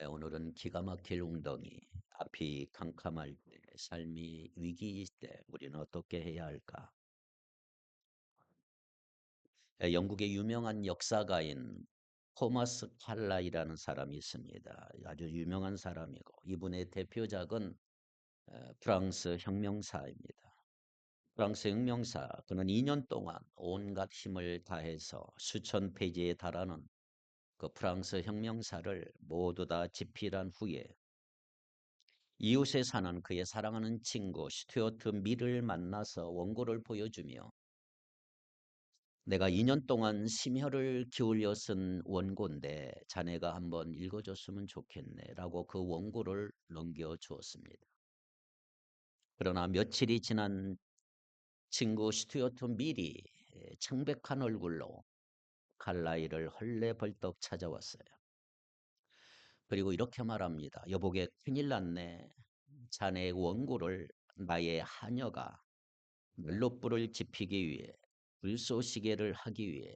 네, 오늘은 기가 막힐 웅덩이, 앞이 캄캄할 때, 삶이 위기일 때 우리는 어떻게 해야 할까? 영국의 유명한 역사가인 토마스 칼라이라는 사람이 있습니다. 아주 유명한 사람이고 이분의 대표작은 프랑스 혁명사입니다. 프랑스 혁명사, 그는 2년 동안 온갖 힘을 다해서 수천 페이지에 달하는 그 프랑스 혁명사를 모두 다 집필한 후에 이웃에 사는 그의 사랑하는 친구 스튜어트 밀을 만나서 원고를 보여주며 내가 2년 동안 심혈을 기울여 쓴 원고인데 자네가 한번 읽어줬으면 좋겠네 라고 그 원고를 넘겨주었습니다. 그러나 며칠이 지난 친구 스튜어트 밀이 창백한 얼굴로 칼라이를 헐레벌떡 찾아왔어요. 그리고 이렇게 말합니다. 여보게 큰일 났네. 자네의 원고를 나의 하녀가 난로불을 지피기 위해 불쏘시개를 하기 위해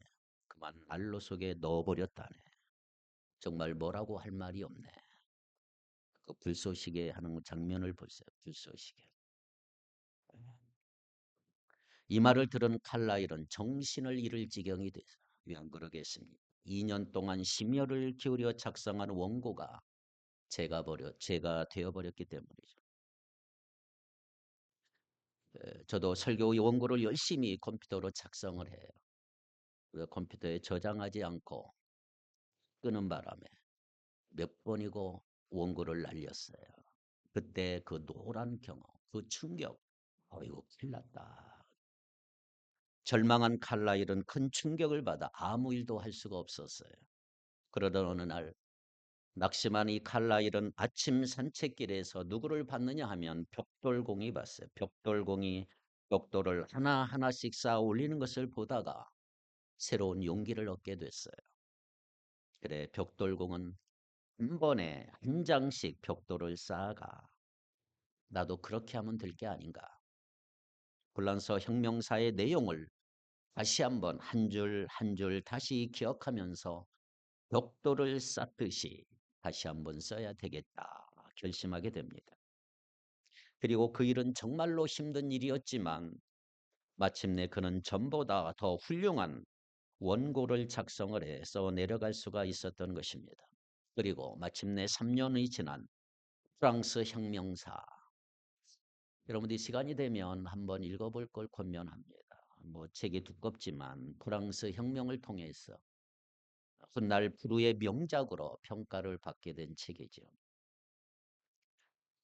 그만 난로 속에 넣어버렸다네. 정말 뭐라고 할 말이 없네. 그 불쏘시개 하는 장면을 보세요. 불쏘시개. 이 말을 들은 칼라일은 정신을 잃을 지경이 돼서 왜 안 그러겠습니까? 2년 동안 심혈을 기울여 작성한 원고가 제가 되어버렸기 때문이죠. 저도 설교 원고를 열심히 컴퓨터로 작성을 해요. 그 컴퓨터에 저장하지 않고 끄는 바람에 몇 번이고 원고를 날렸어요. 그때 그 노란 경험, 그 충격, 이거 큰일 났다. 절망한 칼라일은 큰 충격을 받아 아무 일도 할 수가 없었어요. 그러던 어느 날 낙심한 이 칼라일은 아침 산책길에서 누구를 봤느냐 하면 벽돌공이 봤어요. 벽돌공이 벽돌을 하나하나씩 쌓아 올리는 것을 보다가 새로운 용기를 얻게 됐어요. 그래, 벽돌공은 한 번에 한 장씩 벽돌을 쌓아가. 나도 그렇게 하면 될 게 아닌가. 불란서 혁명사의 내용을 다시 한번 한 줄 한 줄 다시 기억하면서 벽돌을 쌓듯이 다시 한번 써야 되겠다 결심하게 됩니다. 그리고 그 일은 정말로 힘든 일이었지만 마침내 그는 전보다 더 훌륭한 원고를 작성을 해 써 내려갈 수가 있었던 것입니다. 그리고 마침내 3년이 지난 프랑스 혁명사, 여러분들이 시간이 되면 한번 읽어볼 걸 권면합니다. 뭐 책이 두껍지만 프랑스 혁명을 통해서 훗날 프루의 명작으로 평가를 받게 된 책이죠.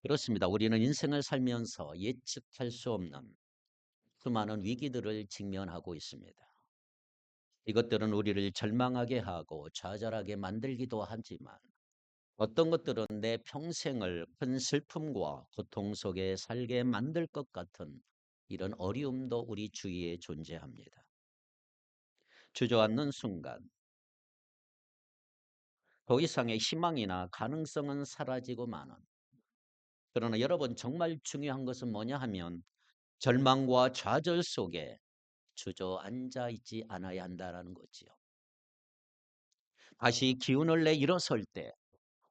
그렇습니다. 우리는 인생을 살면서 예측할 수 없는 수많은 위기들을 직면하고 있습니다. 이것들은 우리를 절망하게 하고 좌절하게 만들기도 하지만 어떤 것들은 내 평생을 큰 슬픔과 고통 속에 살게 만들 것 같은 이런 어려움도 우리 주위에 존재합니다. 주저앉는 순간 더 이상의 희망이나 가능성은 사라지고 마는, 그러나 여러분 정말 중요한 것은 뭐냐 하면 절망과 좌절 속에 주저앉아 있지 않아야 한다는 거지요. 다시 기운을 내 일어설 때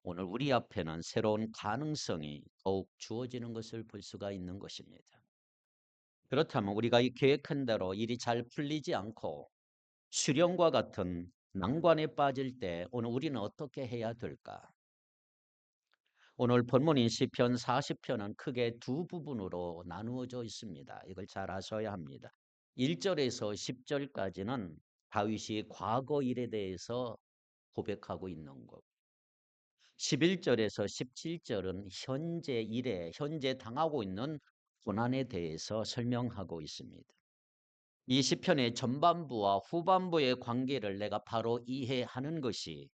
오늘 우리 앞에는 새로운 가능성이 더욱 주어지는 것을 볼 수가 있는 것입니다. 그렇다면 우리가 이 계획한 대로 일이 잘 풀리지 않고 수령과 같은 난관에 빠질 때 오늘 우리는 어떻게 해야 될까? 오늘 본문인 시편 40편은 크게 두 부분으로 나누어져 있습니다. 이걸 잘 아셔야 합니다. 1절에서 10절까지는 다윗이 과거 일에 대해서 고백하고 있는 것. 11절에서 17절은 현재 일에, 현재 당하고 있는 고난에 대해서 설명하고 있습니다. 이 시편의 전반부와 후반부의 관계를 내가 바로 이해하는 것이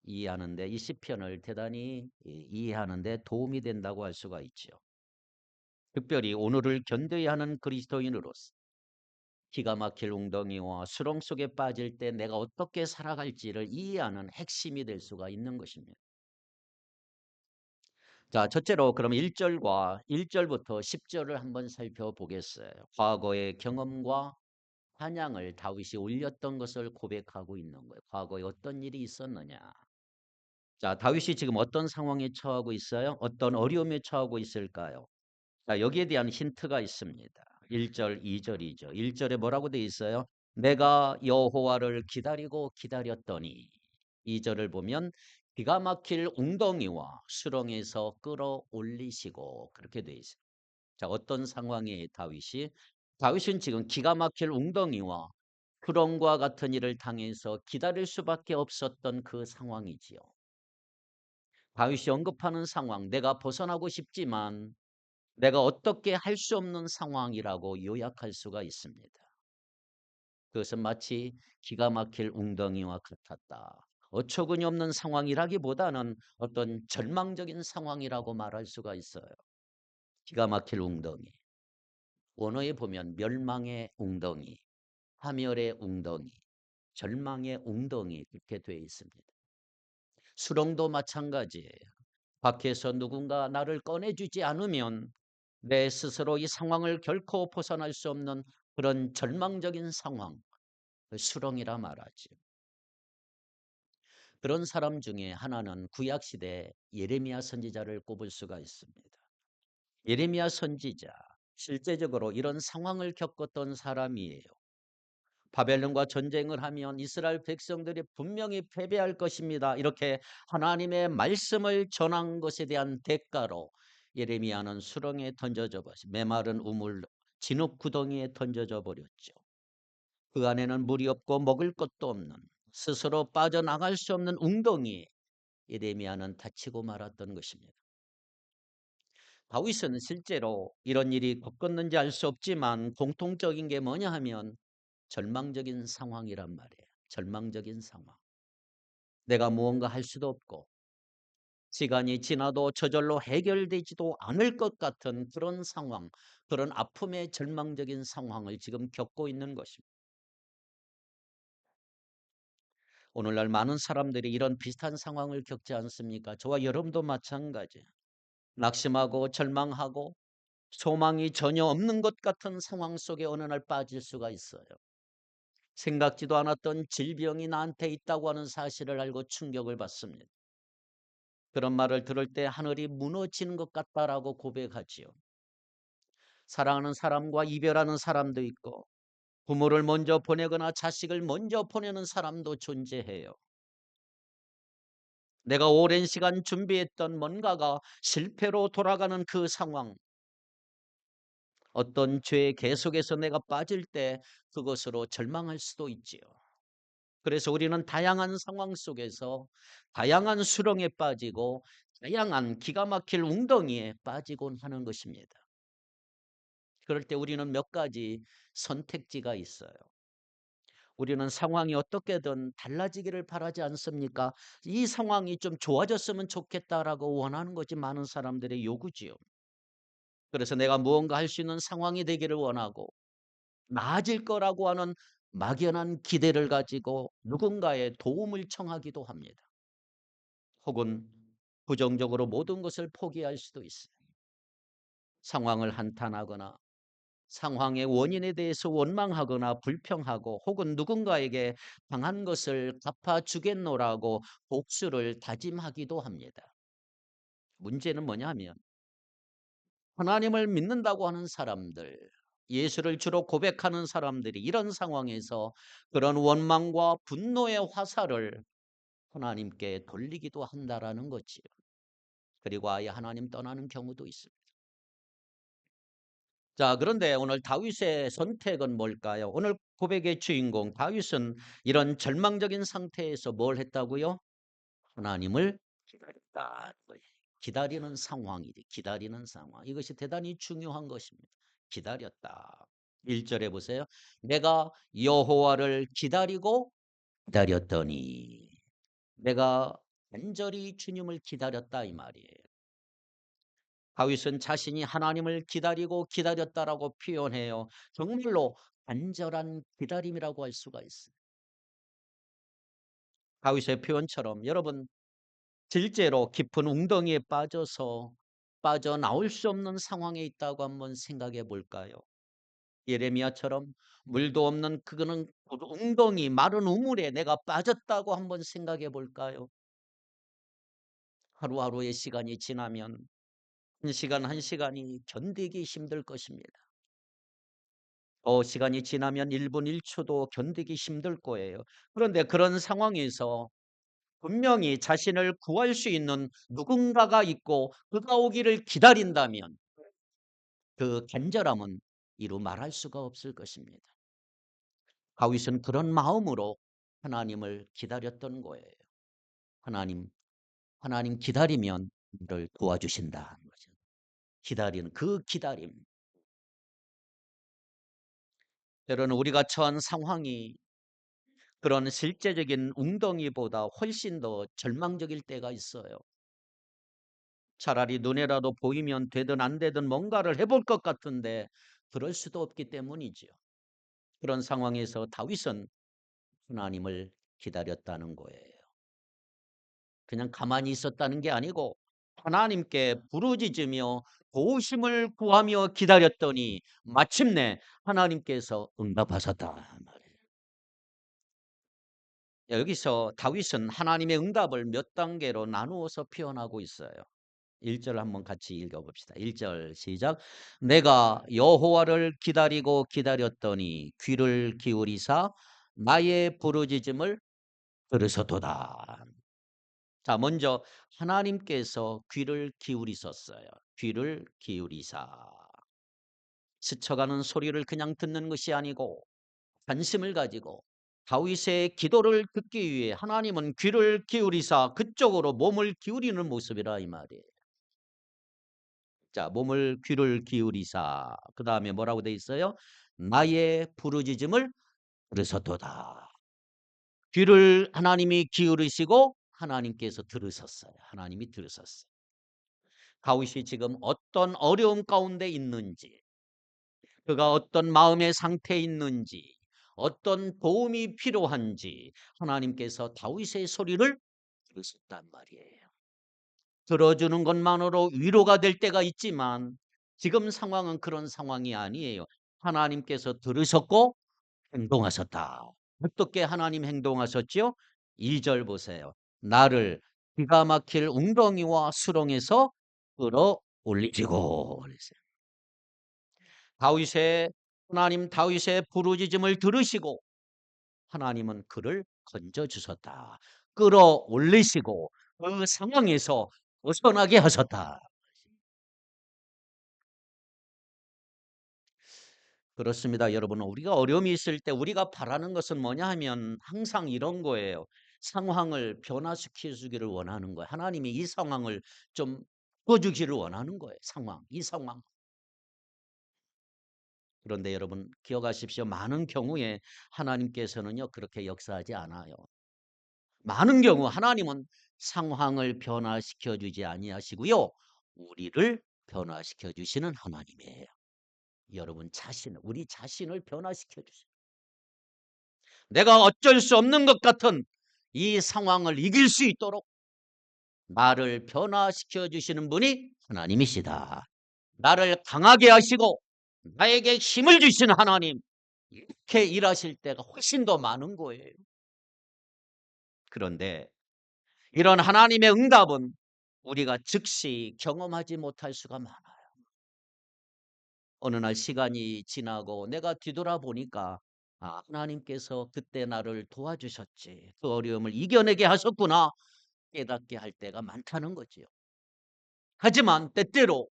이해하는데 이 시편을 대단히 이해하는 데 도움이 된다고 할 수가 있죠. 특별히 오늘을 견뎌야 하는 그리스도인으로서 기가 막힐 웅덩이와 수렁 속에 빠질 때 내가 어떻게 살아갈지를 이해하는 핵심이 될 수가 있는 것입니다. 자, 첫째로 그럼 1절부터 10절을 한번 살펴보겠어요. 과거의 경험과 찬양을 다윗이 올렸던 것을 고백하고 있는 거예요. 과거에 어떤 일이 있었느냐. 자, 다윗이 지금 어떤 상황에 처하고 있어요? 어떤 어려움에 처하고 있을까요? 자, 여기에 대한 힌트가 있습니다. 1절, 2절이죠. 1절에 뭐라고 돼 있어요? 내가 여호와를 기다리고 기다렸더니 2절을 보면 기가 막힐 웅덩이와 수렁에서 끌어올리시고 그렇게 돼 있어요. 자, 어떤 상황에 다윗이? 다윗은 지금 기가 막힐 웅덩이와 수렁과 같은 일을 당해서 기다릴 수밖에 없었던 그 상황이지요. 다윗이 언급하는 상황, 내가 벗어나고 싶지만 내가 어떻게 할 수 없는 상황이라고 요약할 수가 있습니다. 그것은 마치 기가 막힐 웅덩이와 같았다. 어처구니 없는 상황이라기보다는 어떤 절망적인 상황이라고 말할 수가 있어요. 기가 막힐 웅덩이. 원어에 보면 멸망의 웅덩이, 파멸의 웅덩이, 절망의 웅덩이 이렇게 되어 있습니다. 수렁도 마찬가지예요. 밖에서 누군가 나를 꺼내주지 않으면 내 스스로 이 상황을 결코 벗어날 수 없는 그런 절망적인 상황, 그 수렁이라 말하죠. 그런 사람 중에 하나는 구약시대 예레미야 선지자를 꼽을 수가 있습니다. 예레미야 선지자, 실제적으로 이런 상황을 겪었던 사람이에요. 바벨론과 전쟁을 하면 이스라엘 백성들이 분명히 패배할 것입니다. 이렇게 하나님의 말씀을 전한 것에 대한 대가로 예레미야는 수렁에 던져져 버렸어요. 메마른 우물 진흙 구덩이에 던져져 버렸죠. 그 안에는 물이 없고 먹을 것도 없는 스스로 빠져나갈 수 없는 웅덩이에 예레미야는 다치고 말았던 것입니다. 다윗은 실제로 이런 일이 겪었는지 알 수 없지만 공통적인 게 뭐냐 하면 절망적인 상황이란 말이에요. 절망적인 상황. 내가 무언가 할 수도 없고 시간이 지나도 저절로 해결되지도 않을 것 같은 그런 상황, 그런 아픔의 절망적인 상황을 지금 겪고 있는 것입니다. 오늘날 많은 사람들이 이런 비슷한 상황을 겪지 않습니까? 저와 여러분도 마찬가지. 낙심하고 절망하고 소망이 전혀 없는 것 같은 상황 속에 어느 날 빠질 수가 있어요. 생각지도 않았던 질병이 나한테 있다고 하는 사실을 알고 충격을 받습니다. 그런 말을 들을 때 하늘이 무너지는 것 같다라고 고백하지요. 사랑하는 사람과 이별하는 사람도 있고 부모를 먼저 보내거나 자식을 먼저 보내는 사람도 존재해요. 내가 오랜 시간 준비했던 뭔가가 실패로 돌아가는 그 상황, 어떤 죄 계속해서 내가 빠질 때 그것으로 절망할 수도 있지요. 그래서 우리는 다양한 상황 속에서 다양한 수렁에 빠지고 다양한 기가 막힐 웅덩이에 빠지곤 하는 것입니다. 그럴 때 우리는 몇 가지 선택지가 있어요. 우리는 상황이 어떻게든 달라지기를 바라지 않습니까? 이 상황이 좀 좋아졌으면 좋겠다라고 원하는 것이 많은 사람들의 요구지요. 그래서 내가 무언가 할 수 있는 상황이 되기를 원하고 나아질 거라고 하는 막연한 기대를 가지고 누군가의 도움을 청하기도 합니다. 혹은 부정적으로 모든 것을 포기할 수도 있어요. 상황을 한탄하거나 상황의 원인에 대해서 원망하거나 불평하고 혹은 누군가에게 당한 것을 갚아주겠노라고 복수를 다짐하기도 합니다. 문제는 뭐냐 하면 하나님을 믿는다고 하는 사람들, 예수를 주로 고백하는 사람들이 이런 상황에서 그런 원망과 분노의 화살을 하나님께 돌리기도 한다라는 거지요. 그리고 아예 하나님 떠나는 경우도 있습니다. 자, 그런데 오늘 다윗의 선택은 뭘까요? 오늘 고백의 주인공 다윗은 이런 절망적인 상태에서 뭘 했다고요? 하나님을 기다렸다. 기다리는 상황이지. 기다리는 상황. 이것이 대단히 중요한 것입니다. 기다렸다. 1절에 보세요. 내가 여호와를 기다리고 기다렸더니 내가 간절히 주님을 기다렸다 이 말이에요. 다윗은 자신이 하나님을 기다리고 기다렸다라고 표현해요. 정말로 간절한 기다림이라고 할 수가 있어요. 다윗의 표현처럼 여러분 실제로 깊은 웅덩이에 빠져서 빠져나올 수 없는 상황에 있다고 한번 생각해 볼까요? 예레미야처럼 물도 없는 그거는 웅덩이 마른 우물에 내가 빠졌다고 한번 생각해 볼까요? 하루하루의 시간이 지나면 한 시간 한 시간이 견디기 힘들 것입니다. 시간이 지나면 1분 1초도 견디기 힘들 거예요. 그런데 그런 상황에서 분명히 자신을 구할 수 있는 누군가가 있고 그가 오기를 기다린다면 그 간절함은 이루 말할 수가 없을 것입니다. 다윗은 그런 마음으로 하나님을 기다렸던 거예요. 하나님 기다리면 너를 도와주신다는 거죠. 기다리는 그 기다림. 때로는 우리가 처한 상황이 그런 실제적인 웅덩이보다 훨씬 더 절망적일 때가 있어요. 차라리 눈에라도 보이면 되든 안 되든 뭔가를 해볼 것 같은데 그럴 수도 없기 때문이지요. 그런 상황에서 다윗은 하나님을 기다렸다는 거예요. 그냥 가만히 있었다는 게 아니고 하나님께 부르짖으며 도우심을 구하며 기다렸더니 마침내 하나님께서 응답하셨다 말이에요. 여기서 다윗은 하나님의 응답을 몇 단계로 나누어서 표현하고 있어요. 1절 한번 같이 읽어봅시다. 1절 시작. 내가 여호와를 기다리고 기다렸더니 귀를 기울이사 나의 부르짖음을 들으셨도다. 자, 먼저 하나님께서 귀를 기울이셨어요. 귀를 기울이사. 스쳐가는 소리를 그냥 듣는 것이 아니고 관심을 가지고 다윗의 기도를 듣기 위해 하나님은 귀를 기울이사 그쪽으로 몸을 기울이는 모습이라 이 말이에요. 자, 몸을 귀를 기울이사. 그다음에 뭐라고 돼 있어요? 나의 부르짖음을 들으셨도다. 귀를 하나님이 기울이시고 하나님께서 들으셨어요. 하나님이 들으셨어요. 다윗이 지금 어떤 어려움 가운데 있는지, 그가 어떤 마음의 상태에 있는지, 어떤 도움이 필요한지 하나님께서 다윗의 소리를 들으셨단 말이에요. 들어주는 것만으로 위로가 될 때가 있지만 지금 상황은 그런 상황이 아니에요. 하나님께서 들으셨고 행동하셨다. 어떻게 하나님 행동하셨지요? 2절 보세요. 나를 기가 막힐 웅덩이와 수렁에서 끌어올리시고 그랬어요. 하나님 다윗의 부르짖음을 들으시고 하나님은 그를 건져 주셨다. 끌어올리시고 그 상황에서 벗어나게 하셨다. 그렇습니다, 여러분. 우리가 어려움이 있을 때 우리가 바라는 것은 뭐냐 하면 항상 이런 거예요. 상황을 변화시켜 주기를 원하는 거예요. 하나님이 이 상황을 좀 바꿔주기를 원하는 거예요. 이 상황. 그런데 여러분 기억하십시오. 많은 경우에 하나님께서는요 그렇게 역사하지 않아요. 많은 경우 하나님은 상황을 변화시켜 주지 아니하시고요. 우리를 변화시켜 주시는 하나님이에요. 여러분 우리 자신을 변화시켜 주세요. 내가 어쩔 수 없는 것 같은 이 상황을 이길 수 있도록 나를 변화시켜 주시는 분이 하나님이시다. 나를 강하게 하시고 나에게 힘을 주시는 하나님, 이렇게 일하실 때가 훨씬 더 많은 거예요. 그런데 이런 하나님의 응답은 우리가 즉시 경험하지 못할 수가 많아요. 어느 날 시간이 지나고 내가 뒤돌아보니까 하나님께서 그때 나를 도와주셨지. 그 어려움을 이겨내게 하셨구나. 깨닫게 할 때가 많다는 거지요. 하지만 때때로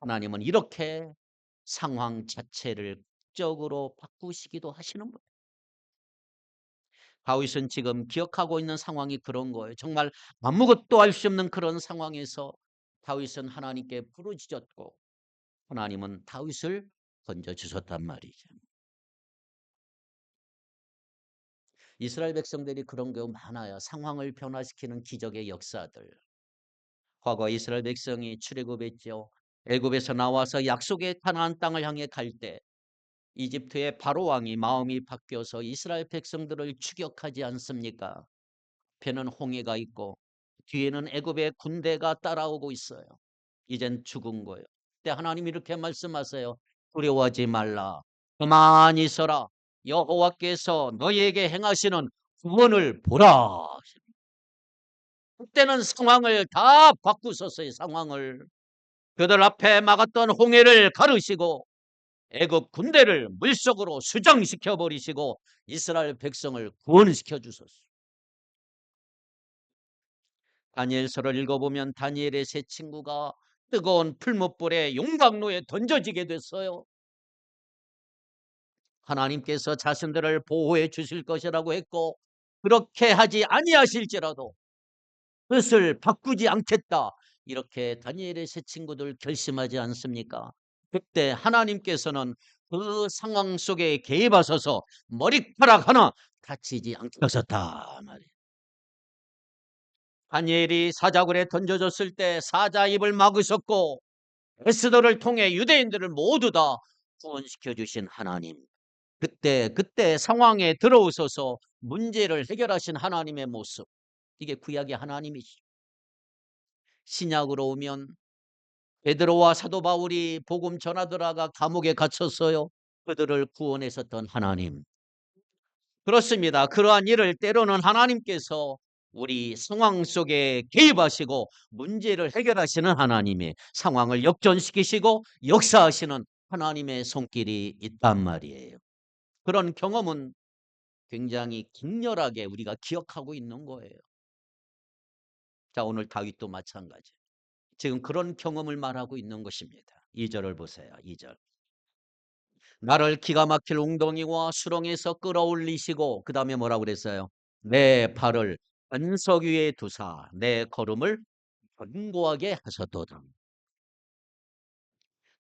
하나님은 이렇게 상황 자체를 극적으로 바꾸시기도 하시는 거예요. 다윗은 지금 기억하고 있는 상황이 그런 거예요. 정말 아무것도 할 수 없는 그런 상황에서 다윗은 하나님께 부르짖었고 하나님은 다윗을 건져주셨단 말이죠. 이스라엘 백성들이 그런 경우 많아요. 상황을 변화시키는 기적의 역사들. 과거 이스라엘 백성이 출애굽했죠. 애굽에서 나와서 약속의 가나안 땅을 향해 갈 때 이집트의 바로 왕이 마음이 바뀌어서 이스라엘 백성들을 추격하지 않습니까? 앞에는 홍해가 있고 뒤에는 애굽의 군대가 따라오고 있어요. 이젠 죽은 거예요. 그때 하나님 이렇게 말씀하세요. 두려워하지 말라. 가만히 있어라. 여호와께서 너희에게 행하시는 구원을 보라. 그때는 상황을 다 바꾸셨어요. 상황을. 그들 앞에 막았던 홍해를 가르시고 애굽 군대를 물속으로 수장시켜 버리시고 이스라엘 백성을 구원시켜 주셨어요. 다니엘서를 읽어보면 다니엘의 세 친구가 뜨거운 풀무불에 용광로에 던져지게 됐어요. 하나님께서 자신들을 보호해 주실 것이라고 했고 그렇게 하지 아니하실지라도 뜻을 바꾸지 않겠다. 이렇게 다니엘의 세 친구들 결심하지 않습니까? 그때 하나님께서는 그 상황 속에 개입하셔서 머리카락 하나 다치지 않게 하셨다 말이에요. 다니엘이 사자굴에 던져졌을 때 사자 입을 막으셨고 에스더를 통해 유대인들을 모두 다 구원시켜 주신 하나님. 그때 상황에 들어오셔서 문제를 해결하신 하나님의 모습. 이게 구약의 하나님이시죠. 신약으로 오면 베드로와 사도 바울이 복음 전하다가 감옥에 갇혔어요. 그들을 구원하셨던 하나님. 그렇습니다. 그러한 일을 때로는 하나님께서 우리 상황 속에 개입하시고 문제를 해결하시는 하나님의 상황을 역전시키시고 역사하시는 하나님의 손길이 있단 말이에요. 그런 경험은 굉장히 강렬하게 우리가 기억하고 있는 거예요. 자, 오늘 다윗도 마찬가지. 지금 그런 경험을 말하고 있는 것입니다. 2절을 보세요. 2절. 나를 기가 막힐 웅덩이와 수렁에서 끌어올리시고 그 다음에 뭐라고 그랬어요? 내 발을 반석 위에 두사 내 걸음을 견고하게 하셨도다.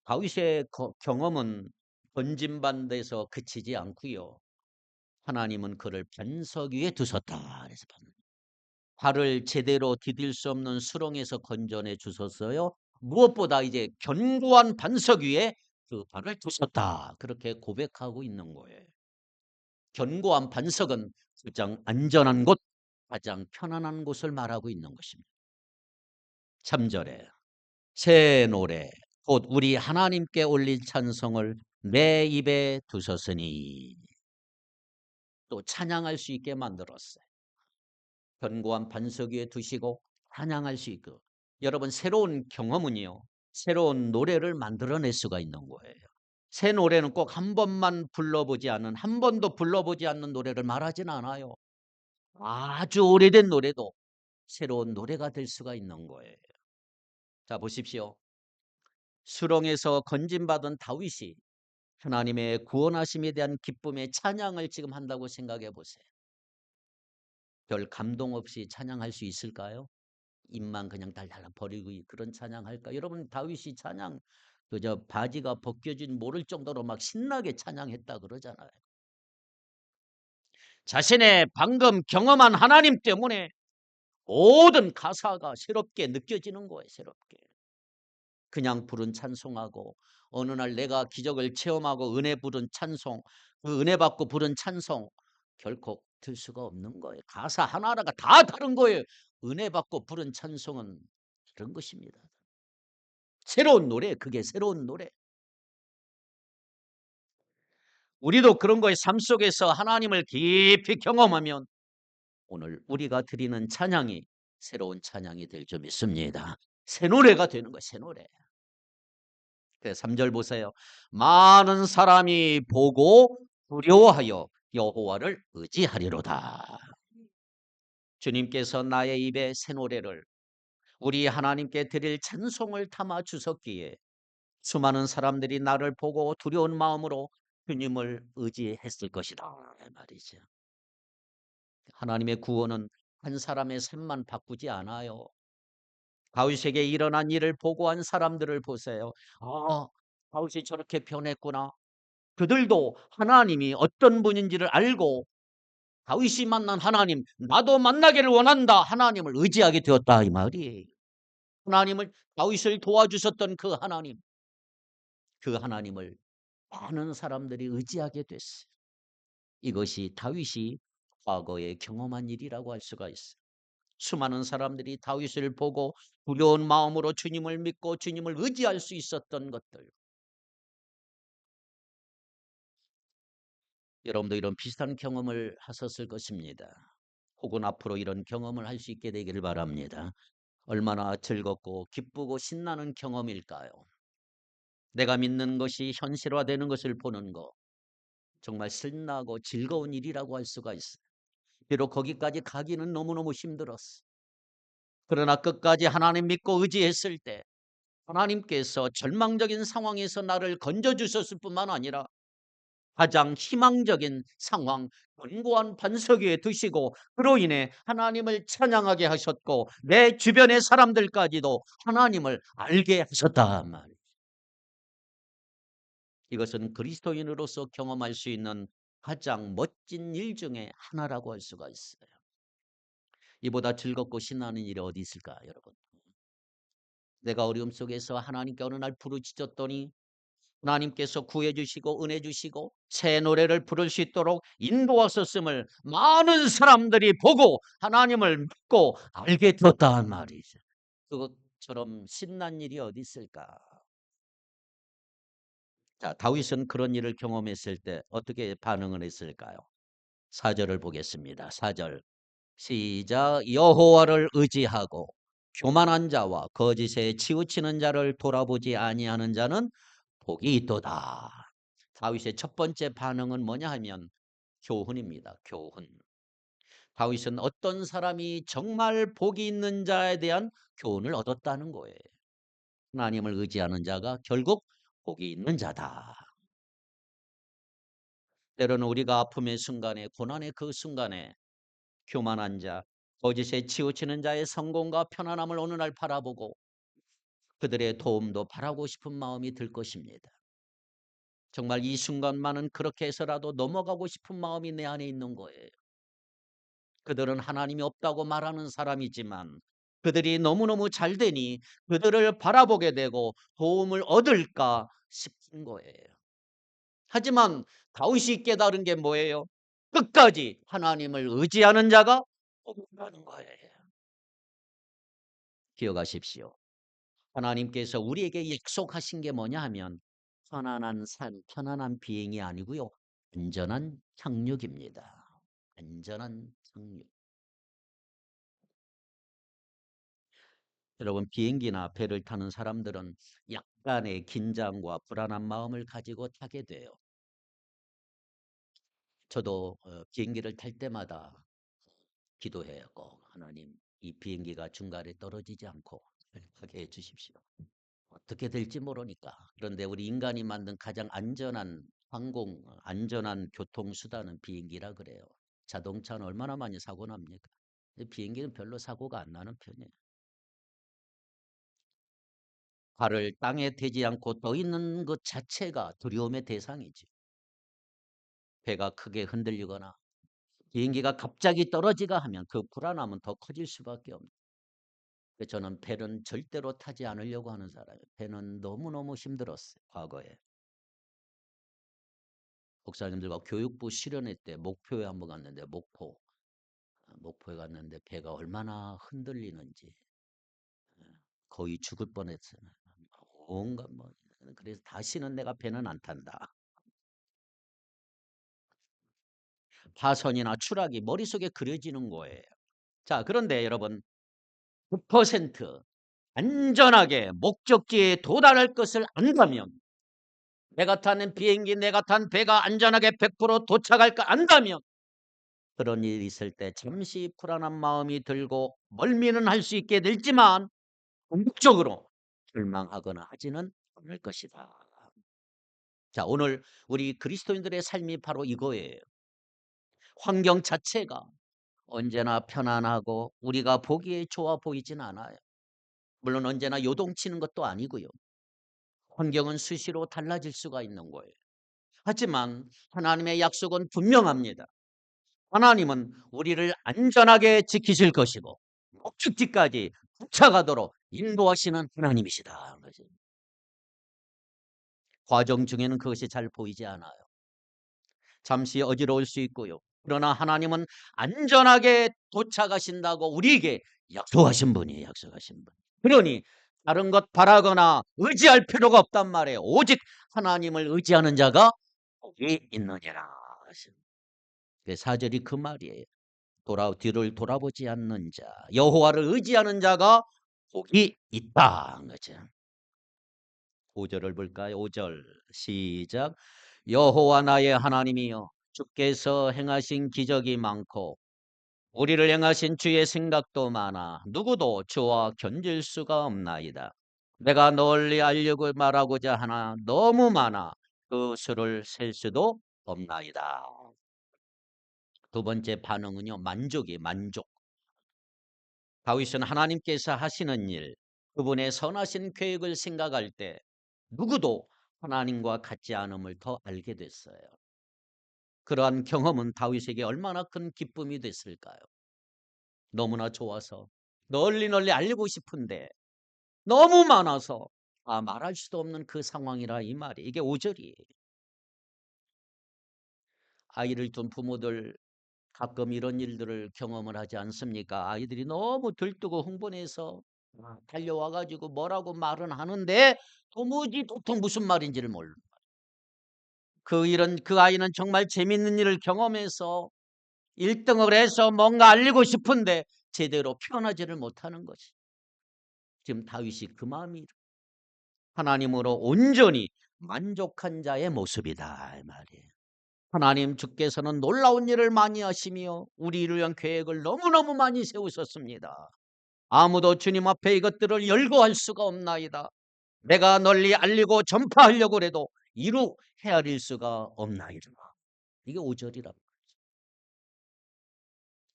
다윗의 경험은 번짐반 데서 그치지 않고요. 하나님은 그를 반석 위에 두셨다. 그래서 발을 제대로 디딜 수 없는 수렁에서 건져내 주셨어요. 무엇보다 이제 견고한 반석 위에 그 발을 두셨다. 그렇게 고백하고 있는 거예요. 견고한 반석은 가장 안전한 곳, 가장 편안한 곳을 말하고 있는 것입니다. 3절에 새 노래 곧 우리 하나님께 올릴 찬송을 내 입에 두셨으니 또 찬양할 수 있게 만들었어요. 견고한 반석 위에 두시고 찬양할 수 있고 여러분 새로운 경험은요. 새로운 노래를 만들어낼 수가 있는 거예요. 새 노래는 꼭 한 번만 불러보지 않은 한 번도 불러보지 않는 노래를 말하진 않아요. 아주 오래된 노래도 새로운 노래가 될 수가 있는 거예요. 자 보십시오. 수렁에서 건진받은 다윗이 하나님의 구원하심에 대한 기쁨의 찬양을 지금 한다고 생각해 보세요. 별 감동 없이 찬양할 수 있을까요? 입만 그냥 달달달 버리고 그런 찬양할까? 여러분 다윗이 찬양 그저 바지가 벗겨진 모를 정도로 막 신나게 찬양했다 그러잖아요. 자신의 방금 경험한 하나님 때문에 모든 가사가 새롭게 느껴지는 거예요. 새롭게. 그냥 부른 찬송하고 어느 날 내가 기적을 체험하고 은혜 부른 찬송, 그 은혜 받고 부른 찬송 결코 들 수가 없는 거예요. 가사 하나하나가 다 다른 거예요. 은혜 받고 부른 찬송은 다른 것입니다. 새로운 노래, 그게 새로운 노래. 우리도 그런 거에 삶 속에서 하나님을 깊이 경험하면 오늘 우리가 드리는 찬양이 새로운 찬양이 될 줄 믿습니다. 새 노래가 되는 거예요. 새 노래. 3절 보세요. 많은 사람이 보고 두려워하여 여호와를 의지하리로다. 주님께서 나의 입에 새 노래를 우리 하나님께 드릴 찬송을 담아 주셨기에 수많은 사람들이 나를 보고 두려운 마음으로 주님을 의지했을 것이다 말이죠. 하나님의 구원은 한 사람의 삶만 바꾸지 않아요. 다윗에게 일어난 일을 보고한 사람들을 보세요. 아, 다윗이 저렇게 변했구나. 그들도 하나님이 어떤 분인지를 알고 다윗이 만난 하나님, 나도 만나기를 원한다. 하나님을 의지하게 되었다 이 말이에요. 하나님을 다윗을 도와주셨던 그 하나님, 그 하나님을 많은 사람들이 의지하게 됐어요. 이것이 다윗이 과거에 경험한 일이라고 할 수가 있어요. 수많은 사람들이 다윗을 보고 두려운 마음으로 주님을 믿고 주님을 의지할 수 있었던 것들. 여러분도 이런 비슷한 경험을 하셨을 것입니다. 혹은 앞으로 이런 경험을 할 수 있게 되기를 바랍니다. 얼마나 즐겁고 기쁘고 신나는 경험일까요? 내가 믿는 것이 현실화되는 것을 보는 거 정말 신나고 즐거운 일이라고 할 수가 있어요. 비록 거기까지 가기는 너무너무 힘들었어. 그러나 끝까지 하나님 믿고 의지했을 때 하나님께서 절망적인 상황에서 나를 건져주셨을 뿐만 아니라 가장 희망적인 상황, 견고한 반석 위에 두시고 그로 인해 하나님을 찬양하게 하셨고 내 주변의 사람들까지도 하나님을 알게 하셨다 말이에요. 이것은 그리스도인으로서 경험할 수 있는 가장 멋진 일 중에 하나라고 할 수가 있어요. 이보다 즐겁고 신나는 일이 어디 있을까, 여러분? 내가 어려움 속에서 하나님께 어느 날 부르짖었더니 하나님께서 구해 주시고 은혜 주시고 새 노래를 부를 수 있도록 인도하셨음을 많은 사람들이 보고 하나님을 믿고 알게 되었단 말이죠. 그것처럼 신난 일이 어디 있을까? 자, 다윗은 그런 일을 경험했을 때 어떻게 반응을 했을까요? 4절을 보겠습니다. 4절 시작. 여호와를 의지하고 교만한 자와 거짓에 치우치는 자를 돌아보지 아니하는 자는 복이 있도다. 다윗의 첫 번째 반응은 뭐냐 하면 교훈입니다. 교훈. 다윗은 어떤 사람이 정말 복이 있는 자에 대한 교훈을 얻었다는 거예요. 하나님을 의지하는 자가 결국 복이 있는 자다. 때로는 우리가 아픔의 순간에 고난의 그 순간에 교만한 자, 거짓에 치우치는 자의 성공과 편안함을 어느 날 바라보고 그들의 도움도 바라고 싶은 마음이 들 것입니다. 정말 이 순간만은 그렇게 해서라도 넘어가고 싶은 마음이 내 안에 있는 거예요. 그들은 하나님이 없다고 말하는 사람이지만 그들이 너무너무 잘 되니 그들을 바라보게 되고 도움을 얻을까 싶은 거예요. 하지만 다윗이 깨달은 게 뭐예요? 끝까지 하나님을 의지하는 자가 복이라는 거예요. 기억하십시오. 하나님께서 우리에게 약속하신 게 뭐냐 하면 편안한 삶, 편안한 비행이 아니고요. 안전한 착륙입니다. 안전한 착륙. 여러분 비행기나 배를 타는 사람들은 약간의 긴장과 불안한 마음을 가지고 타게 돼요. 저도 비행기를 탈 때마다 기도해요. 꼭 하나님 이 비행기가 중간에 떨어지지 않고 하게 해주십시오. 어떻게 될지 모르니까. 그런데 우리 인간이 만든 가장 안전한 안전한 교통수단은 비행기라 그래요. 자동차는 얼마나 많이 사고 납니까? 근데 비행기는 별로 사고가 안 나는 편이에요. 발을 땅에 대지 않고 떠 있는 것 자체가 두려움의 대상이지. 배가 크게 흔들리거나 비행기가 갑자기 떨어지가 하면 그 불안함은 더 커질 수밖에 없는. 저는 배는 절대로 타지 않으려고 하는 사람이에요. 배는 너무너무 힘들었어요. 과거에. 목사님들과 교육부 실연회 때 목표에 한번 갔는데 목포에 갔는데 배가 얼마나 흔들리는지 거의 죽을 뻔했어요. 온갖 뭐 그래서 다시는 내가 배는 안 탄다. 파선이나 추락이 머릿속에 그려지는 거예요. 자, 그런데 여러분 100% 안전하게 목적지에 도달할 것을 안다면 내가 타는 비행기, 내가 탄 배가 안전하게 100% 도착할까 안다면 그런 일이 있을 때 잠시 불안한 마음이 들고 멀미는 할 수 있게 되지만 궁극적으로 절망하거나 하지는 않을 것이다. 자, 오늘 우리 그리스도인들의 삶이 바로 이거예요. 환경 자체가 언제나 편안하고 우리가 보기에 좋아 보이진 않아요. 물론 언제나 요동치는 것도 아니고요. 환경은 수시로 달라질 수가 있는 거예요. 하지만 하나님의 약속은 분명합니다. 하나님은 우리를 안전하게 지키실 것이고 목적지까지 도착하도록 인도하시는 하나님이시다. 과정 중에는 그것이 잘 보이지 않아요. 잠시 어지러울 수 있고요. 그러나 하나님은 안전하게 도착하신다고 우리에게 약속하신 분이에요. 약속하신 분. 그러니 다른 것 바라거나 의지할 필요가 없단 말이에요. 오직 하나님을 의지하는 자가 복이 있느니라. 4절이 그 말이에요. 뒤를 돌아보지 않는 자, 여호와를 의지하는 자가 복이 있다 한 거죠. 5절을 볼까요? 5절 시작. 여호와 나의 하나님이여, 주께서 행하신 기적이 많고 우리를 행하신 주의 생각도 많아 누구도 주와 견질 수가 없나이다. 내가 널리 알려고 말하고자 하나 너무 많아 그 수를 셀 수도 없나이다. 두 번째 반응은요, 만족. 다윗은 하나님께서 하시는 일, 그분의 선하신 계획을 생각할 때 누구도 하나님과 같지 않음을 더 알게 됐어요. 그러한 경험은 다윗에게 얼마나 큰 기쁨이 됐을까요? 너무나 좋아서 널리 알리고 싶은데 너무 많아서 말할 수도 없는 그 상황이라 이 말이, 이게 5절이에요. 아이를 둔 부모들 가끔 이런 일들을 경험을 하지 않습니까? 아이들이 너무 들뜨고 흥분해서 달려와 가지고 뭐라고 말은 하는데 도무지 도통 무슨 말인지를 몰라. 그 아이는 정말 재밌는 일을 경험해서 1등을 해서 뭔가 알리고 싶은데 제대로 표현하지를 못하는 거지. 지금 다윗이 그 마음이 하나님으로 온전히 만족한 자의 모습이다 이 말이에요. 하나님 주께서는 놀라운 일을 많이 하시며 우리를 위한 계획을 너무너무 많이 세우셨습니다. 아무도 주님 앞에 이것들을 열거할 수가 없나이다. 내가 널리 알리고 전파하려고 해도 이루 헤아릴 수가 없나이다. 이게 5절이라.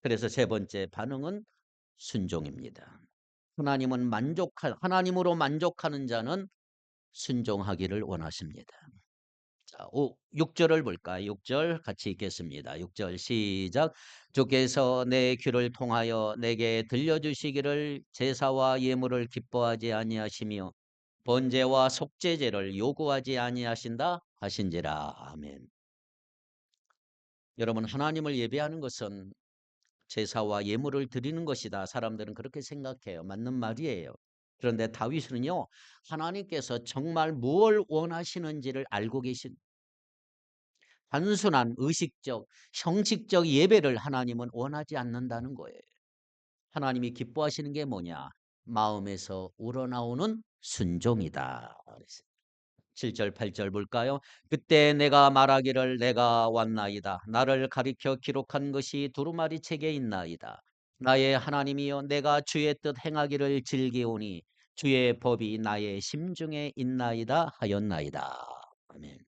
그래서 세 번째 반응은 순종입니다. 하나님으로 만족하는 자는 순종하기를 원하십니다. 자, 6절을 볼까요? 6절 같이 읽겠습니다. 6절 시작. 주께서 내 귀를 통하여 내게 들려주시기를 제사와 예물을 기뻐하지 아니하시며 번제와 속죄제를 요구하지 아니하신다 하신지라. 아멘. 여러분, 하나님을 예배하는 것은 제사와 예물을 드리는 것이다. 사람들은 그렇게 생각해요. 맞는 말이에요. 그런데 다윗은요, 하나님께서 정말 무엇을 원하시는지를 알고 계신, 단순한 의식적, 형식적 예배를 하나님은 원하지 않는다는 거예요. 하나님이 기뻐하시는 게 뭐냐? 마음에서 우러나오는 순종이다. 7절, 8절 볼까요? 그때 내가 말하기를 내가 왔나이다. 나를 가리켜 기록한 것이 두루마리 책에 있나이다. 나의 하나님이여, 내가 주의 뜻 행하기를 즐기오니 주의 법이 나의 심중에 있나이다 하였나이다. 아멘.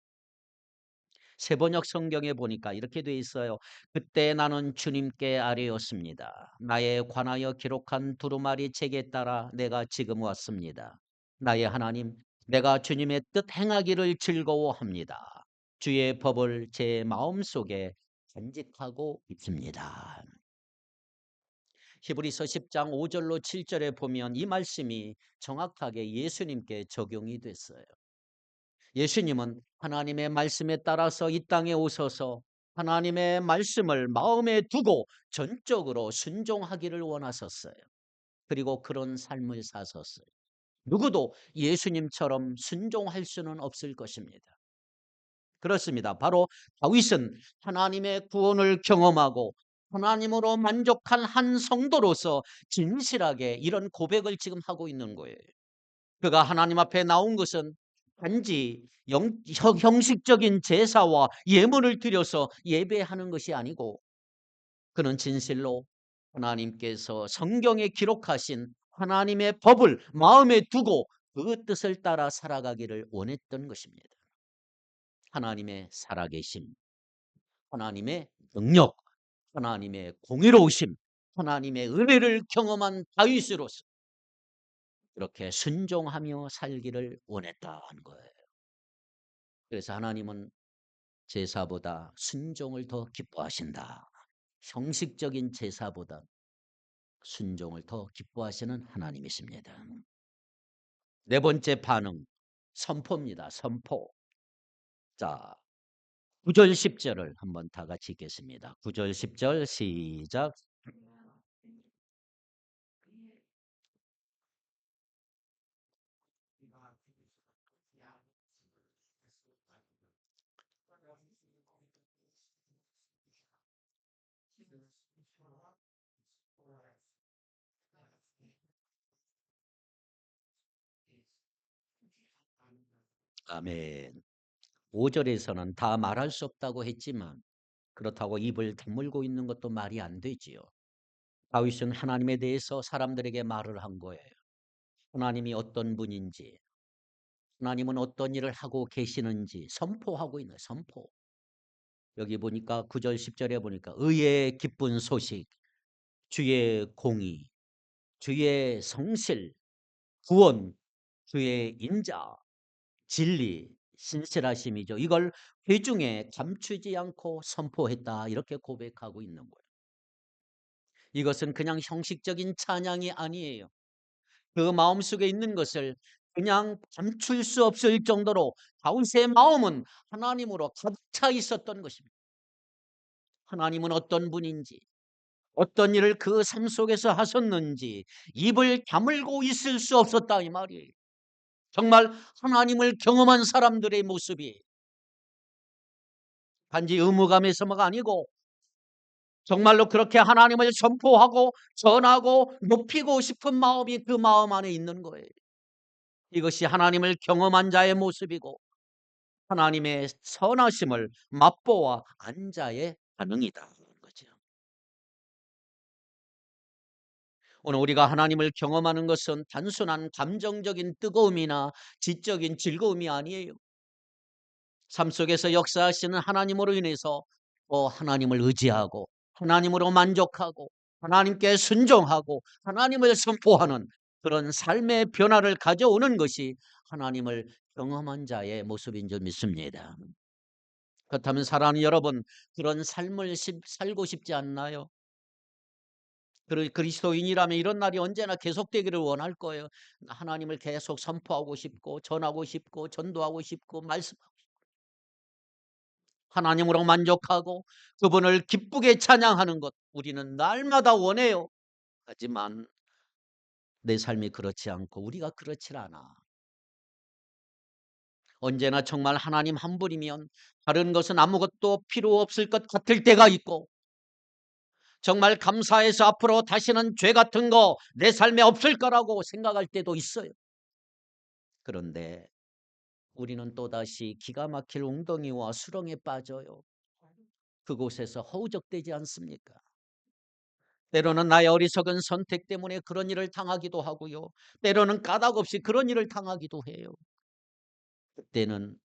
세번역 성경에 보니까 이렇게 돼 있어요. 그때 나는 주님께 아뢰었습니다. 나에 관하여 기록한 두루마리 책에 따라 내가 지금 왔습니다. 나의 하나님, 내가 주님의 뜻 행하기를 즐거워합니다. 주의 법을 제 마음속에 간직하고 있습니다. 히브리서 10장 5절로 7절에 보면 이 말씀이 정확하게 예수님께 적용이 됐어요. 예수님은 하나님의 말씀에 따라서 이 땅에 오셔서 하나님의 말씀을 마음에 두고 전적으로 순종하기를 원하셨어요. 그리고 그런 삶을 사셨어요. 누구도 예수님처럼 순종할 수는 없을 것입니다. 그렇습니다. 바로 다윗은 하나님의 구원을 경험하고 하나님으로 만족한 한 성도로서 진실하게 이런 고백을 지금 하고 있는 거예요. 그가 하나님 앞에 나온 것은 단지 형식적인 제사와 예물을 드려서 예배하는 것이 아니고, 그는 진실로 하나님께서 성경에 기록하신 하나님의 법을 마음에 두고 그 뜻을 따라 살아가기를 원했던 것입니다. 하나님의 살아계심, 하나님의 능력, 하나님의 공의로우심, 하나님의 은혜를 경험한 다윗으로서 이렇게 순종하며 살기를 원했다는 거예요. 그래서 하나님은 제사보다 순종을 더 기뻐하신다. 형식적인 제사보다 순종을 더 기뻐하시는 하나님이십니다. 네 번째 반응, 선포입니다. 선포. 자, 9절 10절을 한번 다 같이 읽겠습니다. 9절 10절 시작. 아멘. 5절에서는 다 말할 수 없다고 했지만 그렇다고 입을 다물고 있는 것도 말이 안 되지요. 다윗은 하나님에 대해서 사람들에게 말을 한 거예요. 하나님이 어떤 분인지, 하나님은 어떤 일을 하고 계시는지 선포하고 있는 거예요. 선포. 여기 보니까 9절 10절에 보니까 의의 기쁜 소식, 주의 공의, 주의 성실, 구원, 주의 인자, 진리, 신실하심이죠. 이걸 회중에 감추지 않고 선포했다. 이렇게 고백하고 있는 거예요. 이것은 그냥 형식적인 찬양이 아니에요. 그 마음속에 있는 것을 그냥 감출 수 없을 정도로 다윗의 마음은 하나님으로 가득 차 있었던 것입니다. 하나님은 어떤 분인지, 어떤 일을 그 삶 속에서 하셨는지 입을 다물고 있을 수 없었다 이 말이에요. 정말 하나님을 경험한 사람들의 모습이 단지 의무감에서가 아니고 정말로 그렇게 하나님을 선포하고 전하고 높이고 싶은 마음이 그 마음 안에 있는 거예요. 이것이 하나님을 경험한 자의 모습이고 하나님의 선하심을 맛보아 안 자의 반응이다. 거죠. 오늘 우리가 하나님을 경험하는 것은 단순한 감정적인 뜨거움이나 지적인 즐거움이 아니에요. 삶 속에서 역사하시는 하나님으로 인해서 하나님을 의지하고 하나님으로 만족하고 하나님께 순종하고 하나님을 선포하는 그런 삶의 변화를 가져오는 것이 하나님을 경험한 자의 모습인 줄 믿습니다. 그렇다면 사랑하는 여러분, 그런 삶을 살고 싶지 않나요? 그리스도인이라면 이런 날이 언제나 계속되기를 원할 거예요. 하나님을 계속 선포하고 싶고 전하고 싶고 전도하고 싶고 말씀하고 하나님으로 만족하고 그분을 기쁘게 찬양하는 것 우리는 날마다 원해요. 하지만 내 삶이 그렇지 않고 우리가 그렇지 않아. 언제나 정말 하나님 한 분이면 다른 것은 아무것도 필요 없을 것 같을 때가 있고 정말 감사해서 앞으로 다시는 죄 같은 거 내 삶에 없을 거라고 생각할 때도 있어요. 그런데 우리는 또다시 기가 막힐 웅덩이와 수렁에 빠져요. 그곳에서 허우적대지 않습니까? 때로는 나의 어리석은 선택 때문에 그런 일을 당하기도 하고요. 때로는 까닭 없이 그런 일을 당하기도 해요. 그때는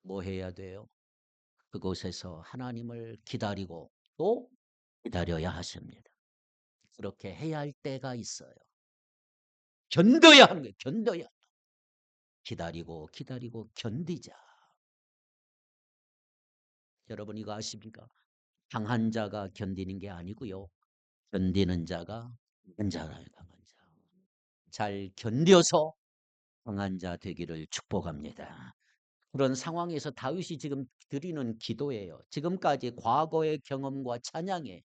뭐 해야 돼요? 그곳에서 하나님을 기다리고 또 기다려야 하십니다. 그렇게 해야 할 때가 있어요. 견뎌야 하는 거예요. 견뎌야. 기다리고 기다리고 견디자. 여러분 이거 아십니까? 강한 자가 견디는 게 아니고요. 견디는 자가 강한 자라요. 강한 자. 잘 견뎌서 강한 자 되기를 축복합니다. 그런 상황에서 다윗이 지금 드리는 기도예요. 지금까지 과거의 경험과 찬양에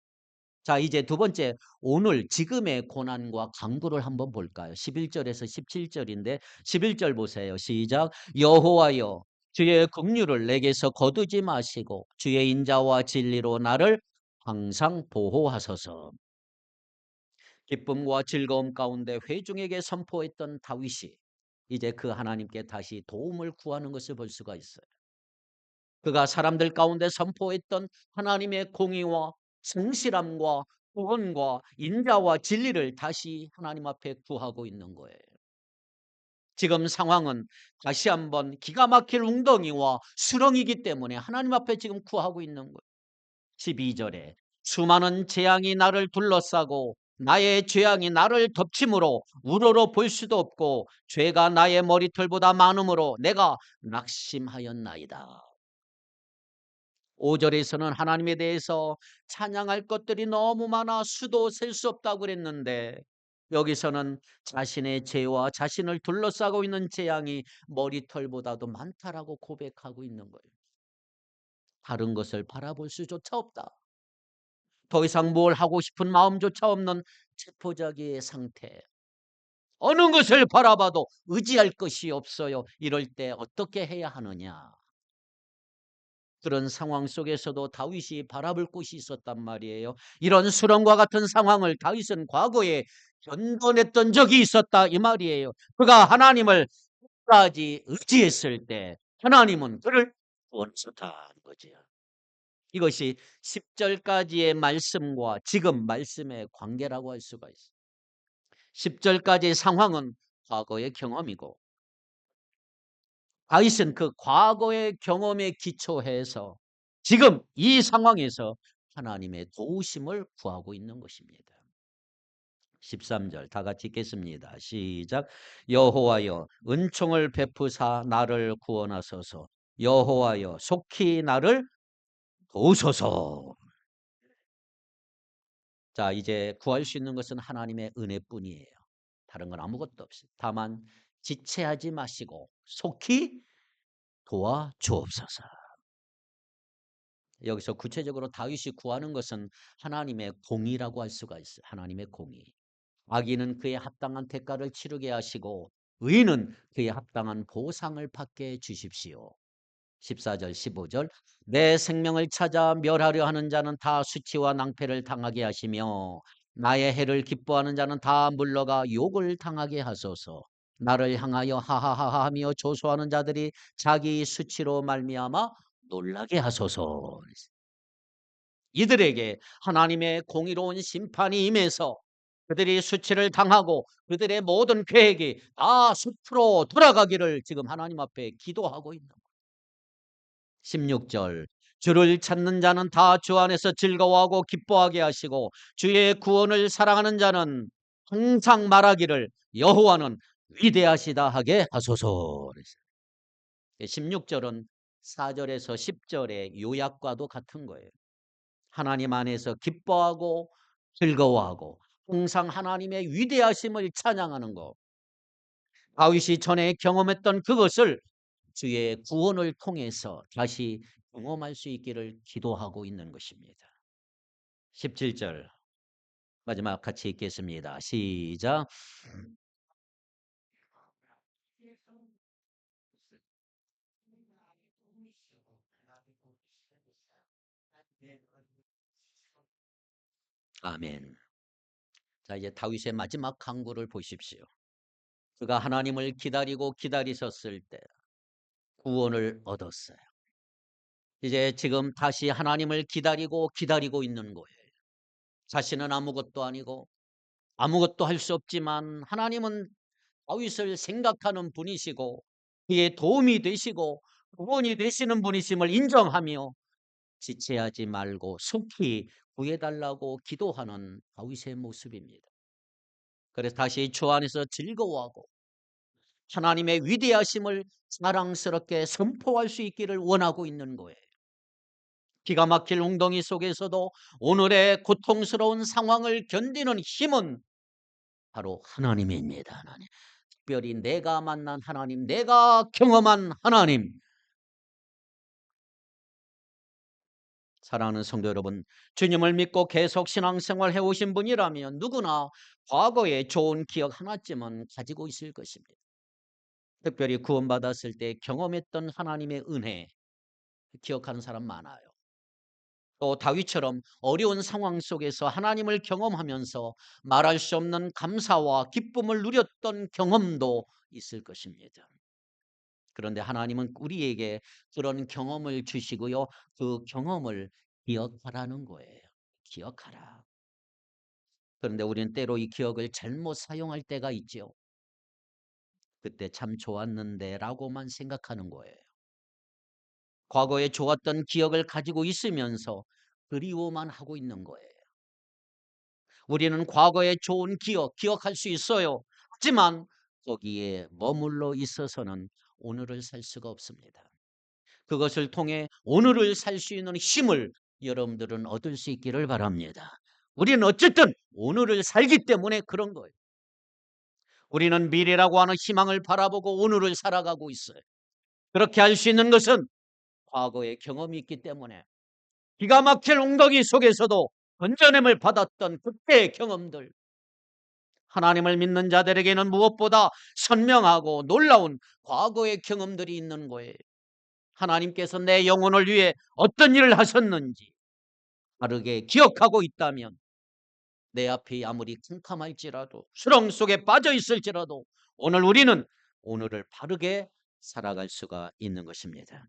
자 이제 두 번째 오늘 지금의 고난과 강구를 한번 볼까요? 11절에서 17절인데 11절 보세요. 시작. 여호와여 주의 긍휼을 내게서 거두지 마시고 주의 인자와 진리로 나를 항상 보호하소서. 기쁨과 즐거움 가운데 회중에게 선포했던 다윗이 이제 그 하나님께 다시 도움을 구하는 것을 볼 수가 있어요. 그가 사람들 가운데 선포했던 하나님의 공의와 성실함과 구원과 인자와 진리를 다시 하나님 앞에 구하고 있는 거예요. 지금 상황은 다시 한번 기가 막힐 웅덩이와 수렁이기 때문에 하나님 앞에 지금 구하고 있는 거예요. 12절에 수많은 재앙이 나를 둘러싸고 나의 죄악이 나를 덮침으로 우러러 볼 수도 없고 죄가 나의 머리털보다 많음으로 내가 낙심하였나이다. 5절에서는 하나님에 대해서 찬양할 것들이 너무 많아 수도 셀 수 없다고 그랬는데 여기서는 자신의 죄와 자신을 둘러싸고 있는 재앙이 머리털보다도 많다라고 고백하고 있는 거예요. 다른 것을 바라볼 수조차 없다. 더 이상 뭘 하고 싶은 마음조차 없는 체포자기의 상태. 어느 것을 바라봐도 의지할 것이 없어요. 이럴 때 어떻게 해야 하느냐. 그런 상황 속에서도 다윗이 바라볼 곳이 있었단 말이에요. 이런 수렁과 같은 상황을 다윗은 과거에 견뎌냈던 적이 있었다 이 말이에요. 그가 하나님을 끝까지 의지했을 때 하나님은 그를 구원하셨다는 거죠. 이것이 10절까지의 말씀과 지금 말씀의 관계라고 할 수가 있어요. 10절까지의 상황은 과거의 경험이고, 다윗은 그 과거의 경험에 기초해서 지금 이 상황에서 하나님의 도우심을 구하고 있는 것입니다. 13절 다 같이 읽겠습니다. 시작. 여호와여 은총을 베푸사 나를 구원하소서. 여호와여 속히 나를 도우소서. 자, 이제 구할 수 있는 것은 하나님의 은혜뿐이에요. 다른 건 아무것도 없어요. 다만 지체하지 마시고 속히 도와주옵소서. 여기서 구체적으로 다윗이 구하는 것은 하나님의 공의라고 할 수가 있어요. 하나님의 공의. 악인은 그에 합당한 대가를 치르게 하시고 의인은 그에 합당한 보상을 받게 해 주십시오. 14절 15절 내 생명을 찾아 멸하려 하는 자는 다 수치와 낭패를 당하게 하시며 나의 해를 기뻐하는 자는 다 물러가 욕을 당하게 하소서. 나를 향하여 하하하하며 조소하는 자들이 자기 수치로 말미암아 놀라게 하소서. 이들에게 하나님의 공의로운 심판이 임해서 그들이 수치를 당하고 그들의 모든 계획이 다 숲으로 돌아가기를 지금 하나님 앞에 기도하고 있는 거예요. 16절 주를 찾는 자는 다 주 안에서 즐거워하고 기뻐하게 하시고 주의 구원을 사랑하는 자는 항상 말하기를 여호와는 위대하시다 하게 하소서. 16절은 4절에서 10절의 요약과도 같은 거예요. 하나님 안에서 기뻐하고 즐거워하고 항상 하나님의 위대하심을 찬양하는 것. 다윗이 전에 경험했던 그것을 주의 구원을 통해서 다시 경험할 수 있기를 기도하고 있는 것입니다. 17절 마지막 같이 읽겠습니다. 시작. 아멘. 자, 이제 다윗의 마지막 간구를 보십시오. 그가 하나님을 기다리고 기다리셨을 때 구원을 얻었어요. 이제 지금 다시 하나님을 기다리고 있는 거예요. 자신은 아무것도 아니고 아무것도 할 수 없지만 하나님은 다윗을 생각하는 분이시고 그의 도움이 되시고 구원이 되시는 분이심을 인정하며 지체하지 말고 속히 구해달라고 기도하는 다윗의 모습입니다. 그래서 다시 주 안에서 즐거워하고 하나님의 위대하심을 자랑스럽게 선포할 수 있기를 원하고 있는 거예요. 기가 막힐 웅덩이 속에서도 오늘의 고통스러운 상황을 견디는 힘은 바로 하나님입니다. 하나님. 특별히 내가 만난 하나님, 내가 경험한 하나님. 사랑하는 성도 여러분, 주님을 믿고 계속 신앙생활 해오신 분이라면 누구나 과거에 좋은 기억 하나쯤은 가지고 있을 것입니다. 특별히 구원받았을 때 경험했던 하나님의 은혜 기억하는 사람 많아요. 또 다윗처럼 어려운 상황 속에서 하나님을 경험하면서 말할 수 없는 감사와 기쁨을 누렸던 경험도 있을 것입니다. 그런데 하나님은 우리에게 그런 경험을 주시고요. 그 경험을 기억하라는 거예요. 기억하라. 그런데 우리는 때로 이 기억을 잘못 사용할 때가 있죠. 그때 참 좋았는데 라고만 생각하는 거예요. 과거에 좋았던 기억을 가지고 있으면서 그리워만 하고 있는 거예요. 우리는 과거의 좋은 기억할 수 있어요. 하지만 거기에 머물러 있어서는 오늘을 살 수가 없습니다. 그것을 통해 오늘을 살 수 있는 힘을 여러분들은 얻을 수 있기를 바랍니다. 우리는 어쨌든 오늘을 살기 때문에 그런 거예요. 우리는 미래라고 하는 희망을 바라보고 오늘을 살아가고 있어요. 그렇게 할 수 있는 것은 과거의 경험이 있기 때문에 기가 막힐 웅덩이 속에서도 건져냄을 받았던 그때의 경험들, 하나님을 믿는 자들에게는 무엇보다 선명하고 놀라운 과거의 경험들이 있는 거예요. 하나님께서 내 영혼을 위해 어떤 일을 하셨는지 바르게 기억하고 있다면 내 앞이 아무리 캄캄할지라도 수렁 속에 빠져 있을지라도 오늘 우리는 오늘을 바르게 살아갈 수가 있는 것입니다.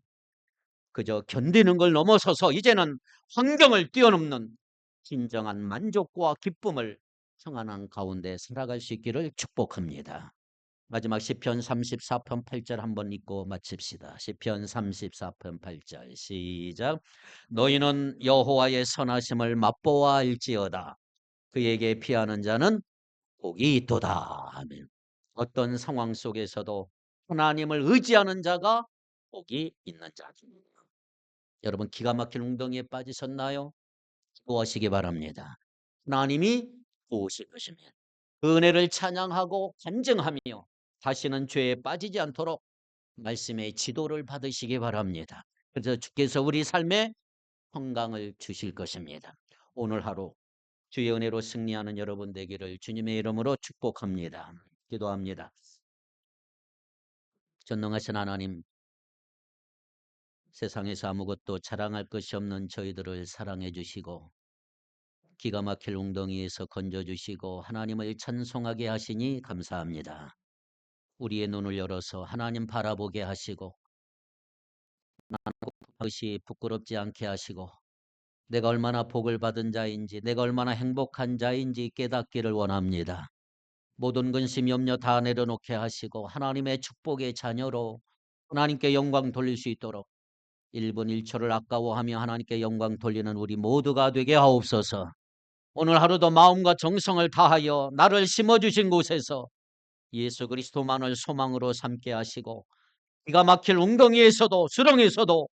그저 견디는 걸 넘어서서 이제는 환경을 뛰어넘는 진정한 만족과 기쁨을 평안한 가운데 살아갈 수 있기를 축복합니다. 마지막 시편 34편 8절 한번 읽고 마칩시다. 시편 34편 8절 시작. 너희는 여호와의 선하심을 맛보아 알지어다. 그에게 피하는 자는 복이 있도다. 아멘. 어떤 상황 속에서도 하나님을 의지하는 자가 복이 있는 자입니다. 여러분 기가 막힌 웅덩이에 빠지셨나요? 기도하시기 바랍니다. 하나님이 도우실 것입니다. 그 은혜를 찬양하고 간증하며 다시는 죄에 빠지지 않도록 말씀의 지도를 받으시기 바랍니다. 그래서 주께서 우리 삶에 건강을 주실 것입니다. 오늘 하루 주의 은혜로 승리하는 여러분 되기를 주님의 이름으로 축복합니다. 기도합니다. 전능하신 하나님, 세상에서 아무것도 자랑할 것이 없는 저희들을 사랑해 주시고 기가 막힐 웅덩이에서 건져주시고 하나님을 찬송하게 하시니 감사합니다. 우리의 눈을 열어서 하나님 바라보게 하시고 그것이 부끄럽지 않게 하시고 내가 얼마나 복을 받은 자인지 내가 얼마나 행복한 자인지 깨닫기를 원합니다. 모든 근심 염려 다 내려놓게 하시고 하나님의 축복의 자녀로 하나님께 영광 돌릴 수 있도록 1분 1초를 아까워하며 하나님께 영광 돌리는 우리 모두가 되게 하옵소서. 오늘 하루도 마음과 정성을 다하여 나를 심어주신 곳에서 예수 그리스도만을 소망으로 삼게 하시고 기가 막힐 웅덩이에서도 수렁에서도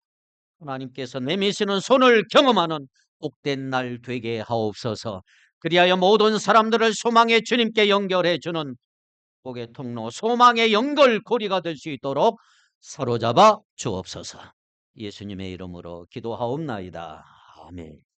하나님께서 내미시는 손을 경험하는 복된 날 되게 하옵소서. 그리하여 모든 사람들을 소망의 주님께 연결해 주는 복의 통로, 소망의 연결고리가 될 수 있도록 사로잡아 주옵소서. 예수님의 이름으로 기도하옵나이다. 아멘.